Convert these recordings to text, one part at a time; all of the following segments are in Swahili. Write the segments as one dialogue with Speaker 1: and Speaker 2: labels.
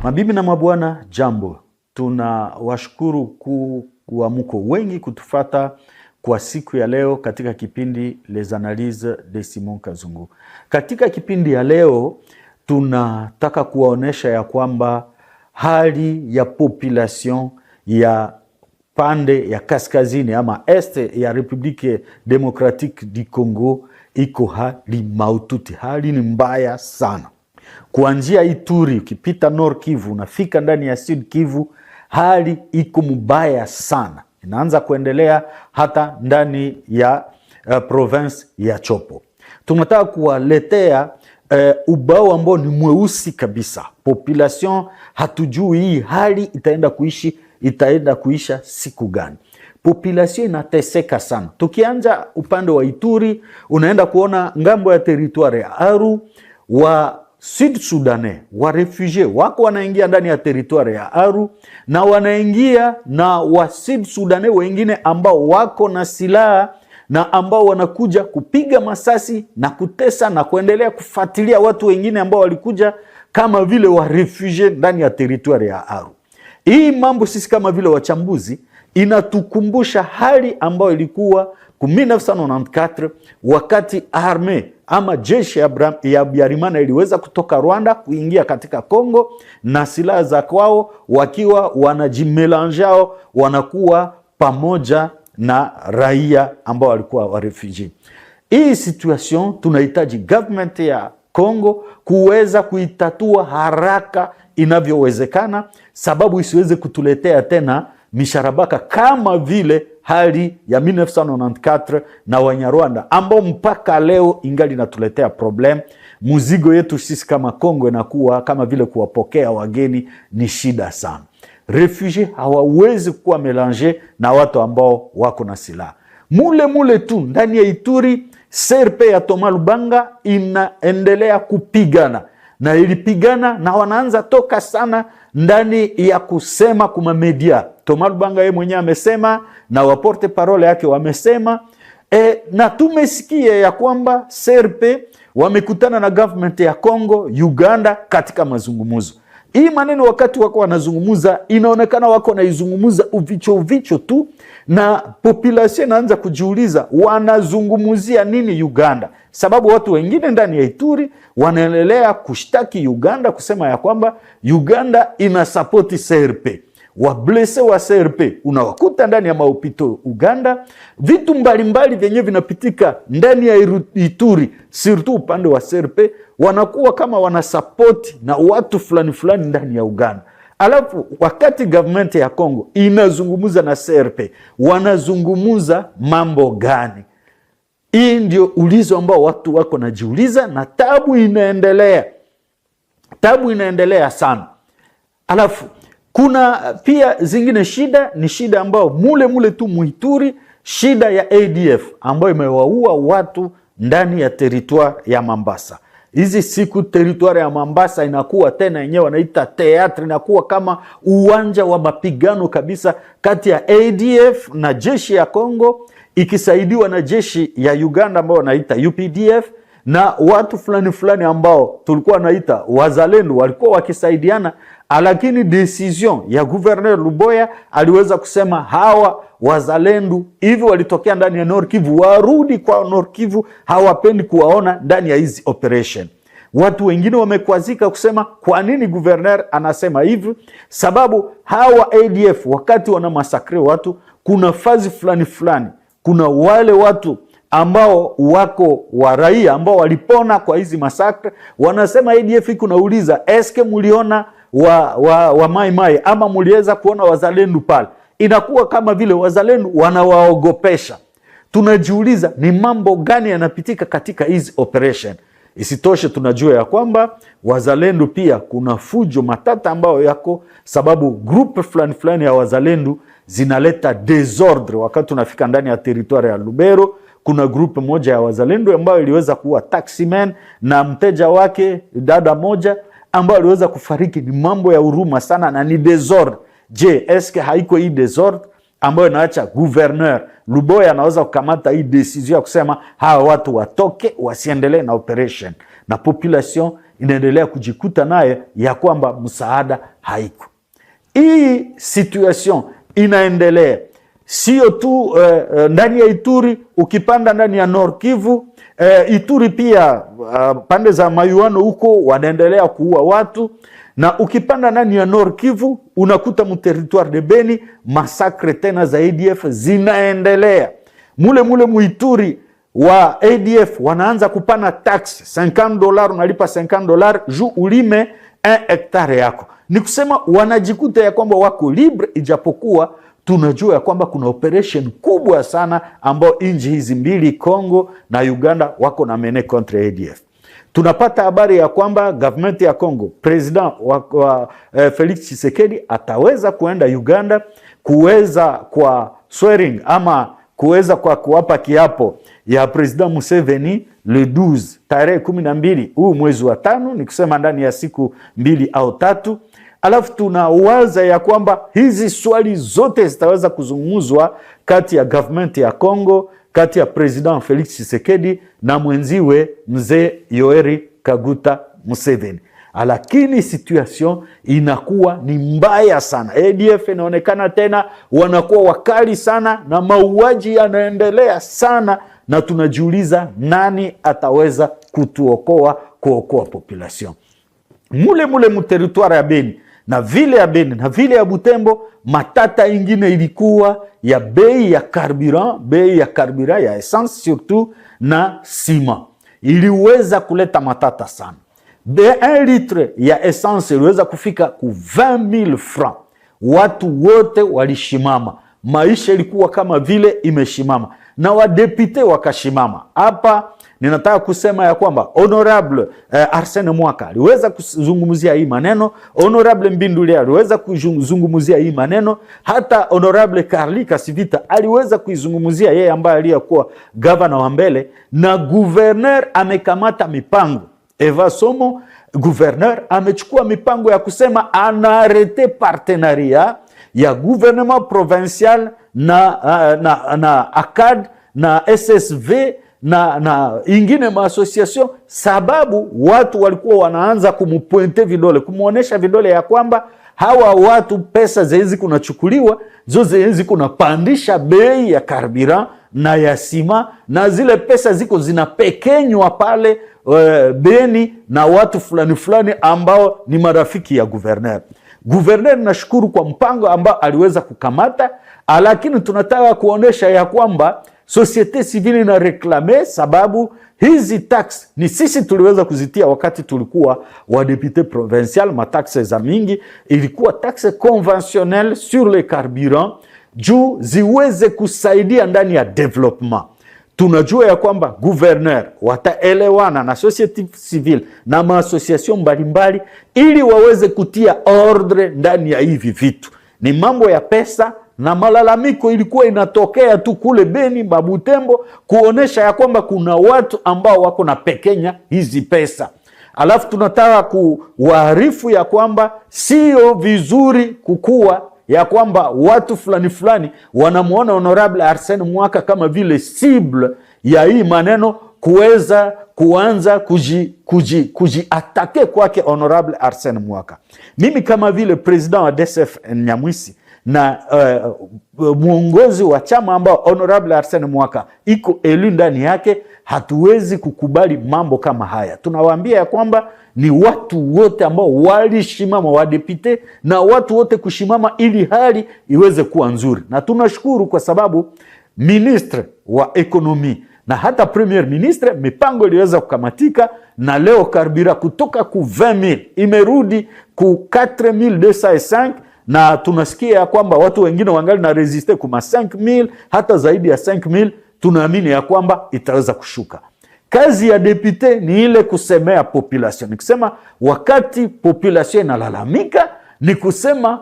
Speaker 1: Mabibi na mabwana, jambo. Tunawashukuru kuwa mko wengi kutufata kwa siku ya leo katika kipindi Les Analyses de Simon Kazungu. Katika kipindi ya leo tunataka kuwaonesha ya kwamba hali ya population ya pande ya kaskazini ama este ya Republique Democratique du Congo iko hali maututi, hali ni mbaya sana. Kuanzia Ituri ukipita Nord Kivu unafika ndani ya Sud Kivu, hali iko mbaya sana. Inaanza kuendelea hata ndani ya province ya Chopo. Tunataka kuwaletea ubao ambao ni mweusi kabisa. Population hatujui hii hali itaenda kuisha siku gani. Population inateseka sana. Tukianja upande wa Ituri, unaenda kuona ngambo ya territoire ya Aru, wa Sud Sudanais, wa refugee wako wanaingia ndani ya territoire ya Aru, na wanaingia na wa Sud Sudanais wengine ambao wako na silaha na ambao wanakuja kupiga masasi na kutesa na kuendelea kufuatilia watu wengine ambao walikuja kama vile wa refugee ndani ya territoire ya Aru. Hii mambo sisi kama vile wachambuzi inatukumbusha hali ambayo ilikuwa ku 1994 wakati arme ama jeshi ya Biarimana iliweza kutoka Rwanda kuingia katika Kongo na silaha za kwao, wakiwa wanajimelanjao, wanakuwa pamoja na raia ambao walikuwa wa refugee. Hii situation tunahitaji government ya Kongo kuweza kuitatua haraka inavyowezekana, sababu isiweze kutuletea tena misharabaka kama vile hali ya 1994 na Wanyarwanda ambao mpaka leo ingali natuletea problem. Muzigo yetu sisi kama Kongo inakuwa kama vile kuwapokea wageni ni shida sana. Refugee hawawezi kuwa melange na watu ambao wako na silaha. Mule tu ndani ya Ituri, CRP ya Thomas Lubanga inaendelea kupigana na ilipigana na wanaanza toka sana ndani ya kusema kuma media. Thomas Lubanga yeye mwenyewe amesema na waporte parole yake wamesema na tumesikia ya kwamba CRP wamekutana na government ya Congo, Uganda katika mazungumzo. Hii maneno wakati wako wanazungumuza inaonekana wako naizungumuza uvicho tu, na population inaanza kujiuliza wanazungumuzia nini Uganda, sababu watu wengine ndani ya Ituri wanaendelea kushtaki Uganda kusema ya kwamba Uganda ina support CRP. Wablese wa CRP unawakuta ndani ya maopito Uganda, vitu mbalimbali vyenye vinapitika ndani ya Ituri, surtout upande wa CRP wanakuwa kama wanasupport na watu fulani ndani ya Uganda. Alafu wakati government ya Kongo inazungumuza na CRP, wanazungumuza mambo gani? Hii ndio ulizo ambao watu wako najiuliza, na tabu inaendelea sana. Alafu kuna pia zingine shida, ni shida ambao mule tu Muituri, shida ya ADF ambayo imewaua watu ndani ya territoire ya Mambasa. Hizi siku territoire ya Mambasa inakuwa tena yenyewe wanaita theatre, inakuwa kama uwanja wa mapigano kabisa kati ya ADF na jeshi ya Kongo ikisaidiwa na jeshi ya Uganda ambao wanaita UPDF na watu fulani ambao tulikuwa naita wazalendo walikuwa wakisaidiana, lakini decision ya Gouverneur Luboya aliweza kusema hawa wazalendo hivi walitokea ndani ya Nord Kivu, warudi kwa Nord Kivu, hawapendi kuwaona ndani ya hizi operation. Watu wengine wamekwazika kusema kwa nini Gouverneur anasema hivi, sababu hawa ADF wakati wana masakre watu, kuna fazi fulani, kuna wale watu ambao wako wa raia ambao walipona kwa hizi masakre, wanasema ADF kunauliza eske muliona wa Mai ama muliweza kuona wazalendo pale. Inakuwa kama vile wazalendo wanawaogopesha. Tunajiuliza ni mambo gani yanapitika katika hizi operation. Isitoshe tunajua ya kwamba wazalendo pia kuna fujo matata ambao yako, sababu group fulani ya wazalendo zinaleta desordre. Wakati tunafika ndani ya territoire ya Lubero, kuna grupu moja ya wazalendo ambayo iliweza kuwa taximan na mteja wake dada moja ambao aliweza kufariki. Ni mambo ya huruma sana na ni desordre. Je, eske haiko hii desordre ambayo inaacha Gouverneur Luboya anaweza kukamata hii decision ya kusema hawa watu watoke wasiendelee na operation, na population inaendelea kujikuta naye ya kwamba msaada haiko. Hii situation inaendelea sio tu ndani ya Ituri, ukipanda ndani ya Nord Kivu, Ituri pia pande za Mayuano huko wanaendelea kuua watu, na ukipanda ndani ya Nord Kivu unakuta mu territoire de Beni masakre tena za ADF zinaendelea. Mule mu Ituri wa ADF wanaanza kupana tax $50, unalipa $50 juu ulime 1 hektare yako. Ni kusema wanajikuta ya kwamba wako libre, ijapokuwa tunajua ya kwamba kuna operation kubwa sana ambao inji hizi mbili Kongo na Uganda wako na mene contre ADF. Tunapata habari ya kwamba government ya Kongo, president wa Felix Tshisekedi ataweza kuenda Uganda kuweza kwa swearing ama kuweza kwa kuwapa kiapo ya president Museveni le 12 tarehe 12 huu mwezi wa 5, ni kusema ndani ya siku 2 au 3. Alafu tunawaza ya kwamba hizi swali zote zitaweza kuzungumzwa kati ya government ya Kongo, kati ya president Felix Tshisekedi na mwenziwe mzee Yoweri Kaguta Museveni. Lakini situation inakuwa ni mbaya sana. ADF inaonekana tena wanakuwa wakali sana na mauaji yanaendelea sana, na tunajiuliza nani ataweza kuokoa population. Mule mu territoire ya Beni na vile ya Beni na vile ya Butembo, matata ingine ilikuwa ya bei ya carburant ya essence surtout na sima. Iliweza kuleta matata sana. 1 litre ya essence iliweza kufika ku 20,000 francs. Watu wote walishimama. Maisha ilikuwa kama vile imeshimama na wadepite wakashimama. Hapa ninataka kusema ya kwamba Honorable Arsene Mwaka aliweza kuzungumzia hii maneno, Honorable Mbinduli aliweza kuzungumzia hii maneno, hata Honorable Karli Kasivita aliweza kuizungumzia, yeye ambaye aliyekuwa governor wa mbele, na gouverneur amekamata mipango. Eva Somo, gouverneur, amechukua mipango ya kusema anaarete partenariat ya gouvernement provincial na ACAD na SSV na ingine maassociation, sababu watu walikuwa wanaanza kumupointe vidole, kumuonesha vidole ya kwamba hawa watu pesa zenzi kunachukuliwa, zenzi kunapandisha bei ya carburant na ya sima, na zile pesa ziko zinapekenywa pale Beni na watu fulani ambao ni marafiki ya gouverneur. Gouverneur nashukuru kwa mpango ambao aliweza kukamata, lakini tunataka kuonesha ya kwamba societe civile na reklame, sababu hizi tax ni sisi tuliweza kuzitia wakati tulikuwa wa député provincial. Mataxe za mingi ilikuwa taxe conventionnelle sur le carburant juu ziweze kusaidia ndani ya development. Tunajua ya kwamba gouverneur wataelewana na societe civile na maassociation mbalimbali ili waweze kutia ordre ndani ya hivi vitu. Ni mambo ya pesa, na malalamiko ilikuwa inatokea tu kule Beni, Babutembo, kuonesha ya kwamba kuna watu ambao wako na pekenya hizi pesa. Alafu tunataka kuwaarifu ya kwamba sio vizuri kukua ya kwamba watu fulani wanamuona Honorable Arsene Mwaka kama vile cible ya hii maneno, kuanza kujiatake kwake Honorable Arsene Mwaka. Mimi kama vile president wa DSF Nyamwisi na mwongozi wa chama ambao Honorable Arsene Mwaka iko elu ndani yake, hatuwezi kukubali mambo kama haya. Tunawaambia ya kwamba ni watu wote ambao walishimama, wadepite na watu wote kushimama ili hali iweze kuwa nzuri. Na tunashukuru kwa sababu ministre wa ekonomi na hata premier ministre mipango iliweza kukamatika, na leo karbira kutoka ku 20,000 imerudi ku 4,205, na tunasikia ya kwamba watu wengine wangali na resiste kuma 5,000 hata zaidi ya 5,000. Tunaamini ya kwamba itaweza kushuka. Kazi ya depute ni ile kusemea population. Ni kusema wakati population inalalamika, ni kusema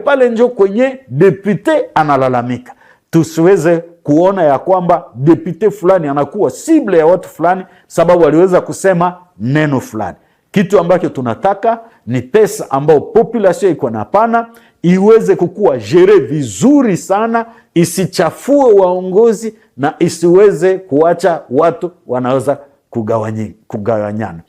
Speaker 1: pale njo kwenye depute analalamika. Tusiweze kuona ya kwamba depute fulani anakuwa sible ya watu fulani sababu aliweza kusema neno fulani. Kitu ambacho tunataka ni pesa ambao population iko na pana iweze kukua jere vizuri sana, isichafue waongozi na isiweze kuacha watu wanaweza kugawanyana.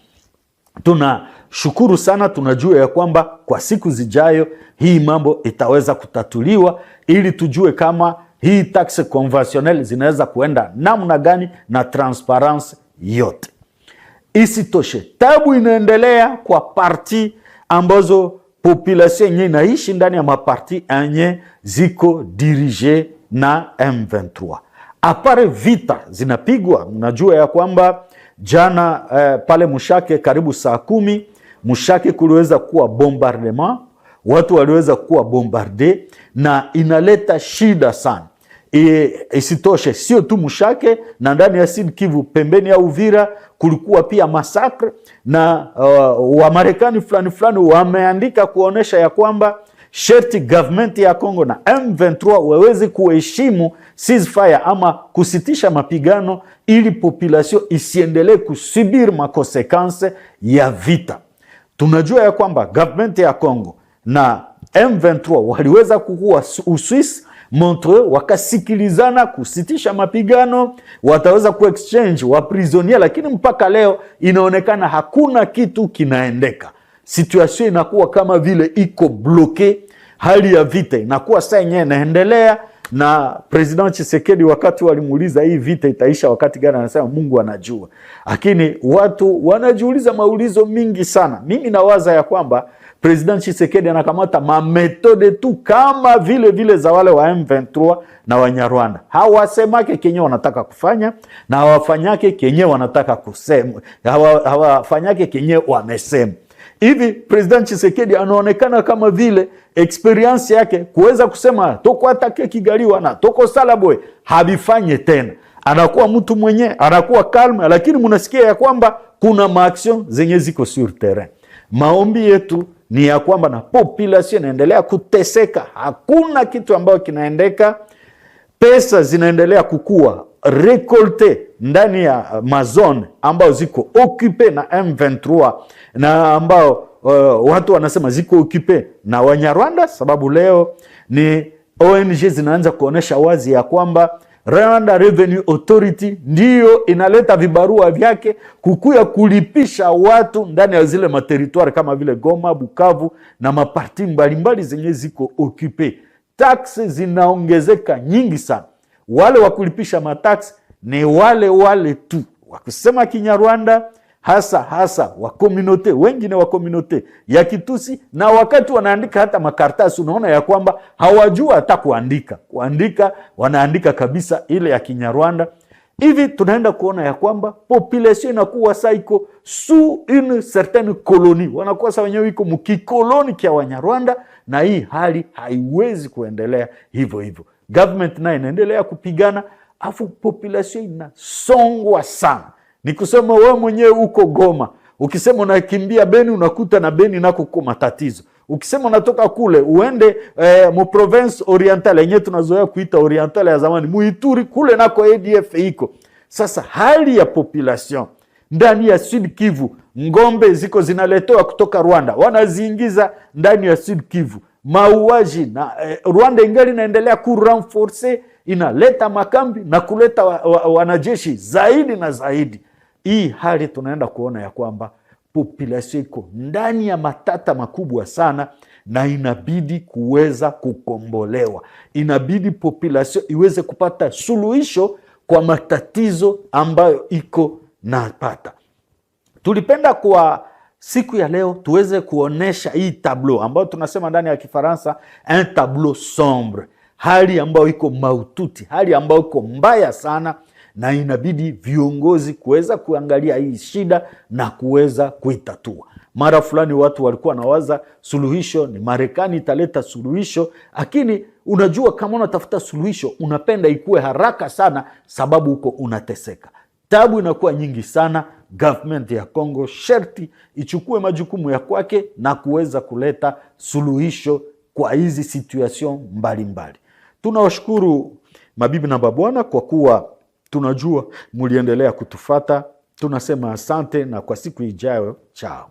Speaker 1: tunashukuru sana, tunajua ya kwamba kwa siku zijayo hii mambo itaweza kutatuliwa, ili tujue kama hii taxe conventionnelle zinaweza kuenda namna gani na transparence yote. Isitoshe, tabu inaendelea kwa parti ambazo population yenye inaishi ndani ya maparti anye ziko dirige na M23. Apare vita zinapigwa, unajua ya kwamba jana pale Mushake karibu saa 10 Mushake kuliweza kuwa bombardement, watu waliweza kuwa bombarde na inaleta shida sana. Isitoshe, sio tu Mushake, na ndani ya Sud Kivu pembeni ya Uvira kulikuwa pia masakre, na Wamarekani fulani wameandika kuonesha ya kwamba sherti government ya Kongo na M23 waweze kuheshimu ceasefire ama kusitisha mapigano, ili population isiendelee kusubiri makonsekanse ya vita. Tunajua ya kwamba government ya Kongo na M23 waliweza kukua Uswisi Montreux, wakasikilizana kusitisha mapigano, wataweza kuexchange waprisonnier, lakini mpaka leo inaonekana hakuna kitu kinaendeka. Situation inakuwa kama vile iko bloke, hali ya vita inakuwa saa yenyewe inaendelea, na President Tshisekedi wakati walimuuliza hii vita itaisha wakati gani, anasema Mungu anajua. Lakini watu wanajiuliza maulizo mingi sana. Mimi nawaza ya kwamba President Tshisekedi anakamata mametode tu kama vile za wale wa M23 na Wanyarwanda. Hawasemake kenye wanataka kufanya na hawafanyake kenye wanataka kusema. Hawafanyake kenye wamesema. Hivi President Tshisekedi anaonekana kama vile experience yake kuweza kusema toko atake Kigali wana toko Salaboy habifanye tena. Anakuwa mtu mwenye, anakuwa calm, lakini mnasikia ya kwamba kuna maaction zenye ziko sur terrain. Maombi yetu ni ya kwamba na population inaendelea kuteseka, hakuna kitu ambayo kinaendeka, pesa zinaendelea kukua rekolte ndani ya mazone ambao ziko occupé na M23 na ambao watu wanasema ziko occupé na Wanyarwanda, sababu leo ni ONG zinaanza kuonesha wazi ya kwamba Rwanda Revenue Authority ndiyo inaleta vibarua vyake kukuya kulipisha watu ndani ya zile materitoire kama vile Goma, Bukavu na maparti mbalimbali zenye ziko occupé. Taxi zinaongezeka nyingi sana. Wale wa kulipisha mataxi ni wale tu wakisema Kinyarwanda, hasa wa community, wengine wa community ya Kitusi, na wakati wanaandika hata makartasi unaona ya kwamba hawajua hata kuandika wanaandika kabisa ile ya Kinyarwanda. Hivi tunaenda kuona ya kwamba population inakuwa saiko sous une certaine colonie, wanakuwa sa wenyewe iko mkikoloni kia Wanyarwanda, na hii hali haiwezi kuendelea hivyo. Government na inaendelea kupigana, afu population inasongwa sana. Ni kusema wewe mwenyewe uko Goma, ukisema unakimbia Beni unakuta na Beni nako kwa matatizo. Ukisema unatoka kule uende mu province orientale yenyewe tunazoea kuita orientale ya zamani, Muituri kule nako ADF iko. Sasa hali ya population ndani ya Sud Kivu, ngombe ziko zinaletewa kutoka Rwanda, wanaziingiza ndani ya Sud Kivu. Mauaji na Rwanda ingali inaendelea kurenforce, inaleta makambi na kuleta wanajeshi zaidi na zaidi. Hii hali tunaenda kuona ya kwamba population iko ndani ya matata makubwa sana, na inabidi kuweza kukombolewa. Inabidi population iweze kupata suluhisho kwa matatizo ambayo iko napata. Tulipenda kwa siku ya leo tuweze kuonesha hii tableau ambayo tunasema ndani ya Kifaransa un tableau sombre, hali ambayo iko maututi, hali ambayo iko mbaya sana, na inabidi viongozi kuweza kuangalia hii shida na kuweza kuitatua. Mara fulani watu walikuwa nawaza suluhisho ni Marekani italeta suluhisho, lakini unajua kama unatafuta suluhisho unapenda ikuwe haraka sana, sababu uko unateseka. Tabu inakuwa nyingi sana. Government ya Kongo sherti ichukue majukumu ya kwake na kuweza kuleta suluhisho kwa hizi situation mbalimbali. Tunawashukuru mabibi na babwana kwa kuwa tunajua muliendelea kutufata. Tunasema asante, na kwa siku ijayo chao.